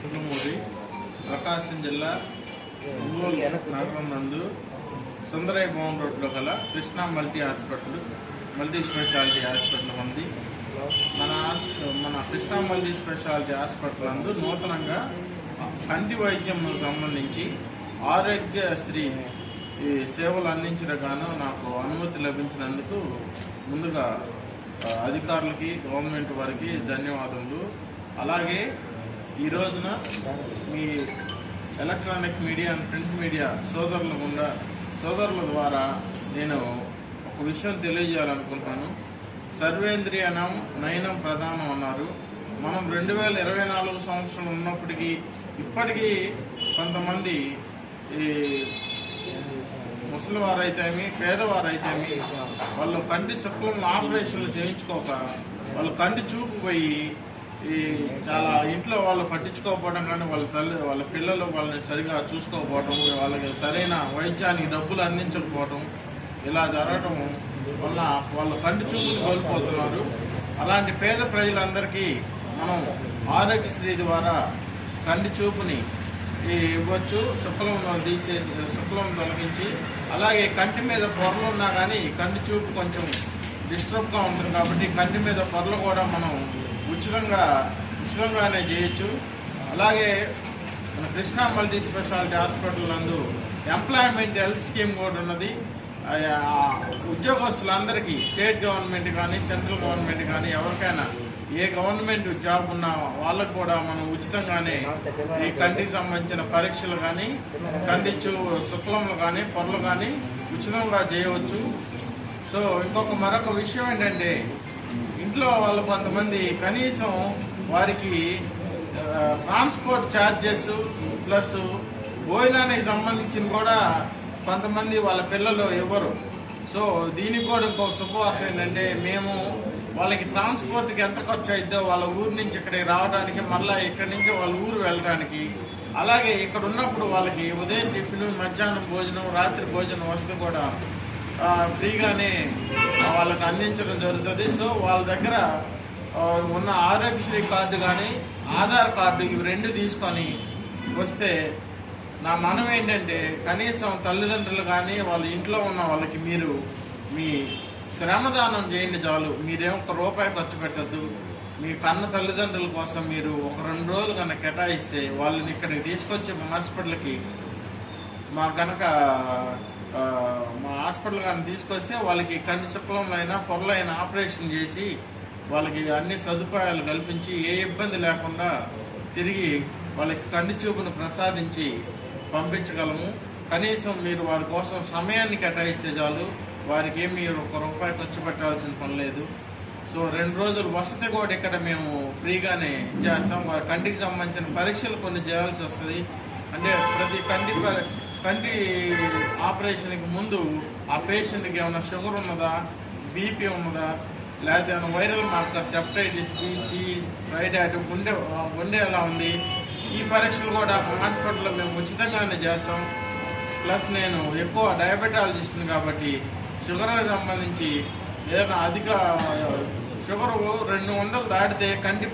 పుల్లమూరి ప్రకాశం జిల్లా ఒంగోలు నగరం నందు సుందరయ్య భవన్ రోడ్లో గల కృష్ణా మల్టీ స్పెషాలిటీ హాస్పిటల్ ఉంది. మన కృష్ణా మల్టీ స్పెషాలిటీ హాస్పిటల్ నందు నూతనంగా కంటి వైద్యం సంబంధించి ఆరోగ్యశ్రీ సేవలు అందించగాను నాకు అనుమతి లభించినందుకు ముందుగా అధికారులకి గవర్నమెంట్ వారికి ధన్యవాదాలు. అలాగే ఈ రోజున మీ electronic media and print media సోదరుల ద్వారా నేను ఒక విషయం తెలియజేయాలనుకుంటున్నాను. సర్వేంద్రియానం నయనం ప్రధానం అన్నారు. మనం 2024 సంవత్సరం ఉన్నప్పటికీ ఇప్పటికీ కొంతమంది ఈ ముసలివారైతేమి పేదవారైతేమి వాళ్ళు కంటి శుక్లం ఆపరేషన్లు చేయించుకోక వాళ్ళు కంటి చూపు పోయి ఈ చాలా ఇంట్లో వాళ్ళు పట్టించుకోకపోవడం, కానీ వాళ్ళ పిల్లలు వాళ్ళని సరిగా చూసుకోకపోవటం, వాళ్ళకి సరైన వైద్యానికి డబ్బులు అందించకపోవటం, ఇలా జరగటం వల్ల వాళ్ళు కంటి చూపుని కోల్పోతున్నారు. అలాంటి పేద ప్రజలందరికీ మనం ఆరోగ్యశ్రీ ద్వారా కంటి చూపుని ఇవ్వచ్చు. శుక్లం తొలగించి, అలాగే కంటి మీద పొరలు ఉన్నా కానీ కంటి చూపు కొంచెం డిస్టర్బ్గా ఉంటుంది కాబట్టి కంటి మీద పొరలు కూడా మనం ఉచితంగానే చేయొచ్చు. అలాగే మన కృష్ణా మల్టీ స్పెషాలిటీ హాస్పిటల్ నందు ఎంప్లాయ్మెంట్ హెల్త్ స్కీమ్ కూడా ఉన్నది. ఉద్యోగస్తులందరికీ స్టేట్ గవర్నమెంట్ కానీ సెంట్రల్ గవర్నమెంట్ కానీ ఎవరికైనా ఏ గవర్నమెంట్ జాబ్ ఉన్న వాళ్ళకు కూడా మనం ఉచితంగానే ఈ కంటికి సంబంధించిన పరీక్షలు కానీ కంటి శుక్లంలు కానీ పొరలు కానీ ఉచితంగా చేయవచ్చు. సో మరొక విషయం ఏంటంటే, ఇంట్లో వాళ్ళు కొంతమంది కనీసం వారికి ట్రాన్స్పోర్ట్ ఛార్జెస్ ప్లస్ భోజనానికి సంబంధించిన కూడా కొంతమంది వాళ్ళ పిల్లలు ఇవ్వరు. సో దీనికి కూడా ఇంకొక శుభవార్త ఏంటంటే, మేము వాళ్ళకి ట్రాన్స్పోర్ట్కి ఎంత ఖర్చు అయిద్దో వాళ్ళ ఊరు నుంచి ఇక్కడికి రావడానికి, మళ్ళీ ఇక్కడి నుంచి వాళ్ళ ఊరు వెళ్ళడానికి, అలాగే ఇక్కడ ఉన్నప్పుడు వాళ్ళకి ఉదయం టిఫిన్, మధ్యాహ్నం భోజనం, రాత్రి భోజనం వస్తూ కూడా ఫ్రీగానే వాళ్ళకి అందించడం జరుగుతుంది. సో వాళ్ళ దగ్గర ఉన్న ఆరోగ్యశ్రీ కార్డు కానీ ఆధార్ కార్డు ఇవి రెండు తీసుకొని వస్తే నా మనం ఏంటంటే, కనీసం తల్లిదండ్రులు కానీ వాళ్ళ ఇంట్లో ఉన్న వాళ్ళకి మీరు మీ శ్రమదానం చేయండి చాలు. మీరేం ₹1 ఖర్చు పెట్టద్దు. మీ కన్న తల్లిదండ్రుల కోసం మీరు ఒక 2 రోజులు కనుక కేటాయిస్తే వాళ్ళని ఇక్కడికి తీసుకొచ్చి మా హాస్పిటల్కి మా హాస్పిటల్ కానీ తీసుకొస్తే వాళ్ళకి కంటి శుక్లంలైనా పొరలైనా ఆపరేషన్ చేసి వాళ్ళకి అన్ని సదుపాయాలు కల్పించి ఏ ఇబ్బంది లేకుండా తిరిగి వాళ్ళకి కంటి చూపును ప్రసాదించి పంపించగలము. కనీసం మీరు వారి కోసం సమయాన్ని కేటాయిస్తే చాలు. వారికి ఏమి ₹1 ఖర్చు పెట్టాల్సిన పని లేదు. సో 2 రోజులు వసతి కూడా ఇక్కడ మేము ఫ్రీగానే చేస్తాం. వారి కంటికి సంబంధించిన పరీక్షలు కొన్ని చేయాల్సి వస్తుంది. అంటే ప్రతి కంటి ఆపరేషన్కి ముందు ఆ పేషెంట్కి ఏమైనా షుగర్ ఉన్నదా, బీపీ ఉన్నదా, లేకపోతే ఏమైనా viral markers, hepatitis B, C, thyroid, గుండె ఎలా ఉంది, ఈ పరీక్షలు కూడా హాస్పిటల్లో మేము ఉచితంగానే చేస్తాం. ప్లస్ నేను ఎక్కువ డయాబెటాలజిస్ట్ని కాబట్టి షుగర్కి సంబంధించి ఏదైనా అధిక షుగర్ 200 దాటితే కంటి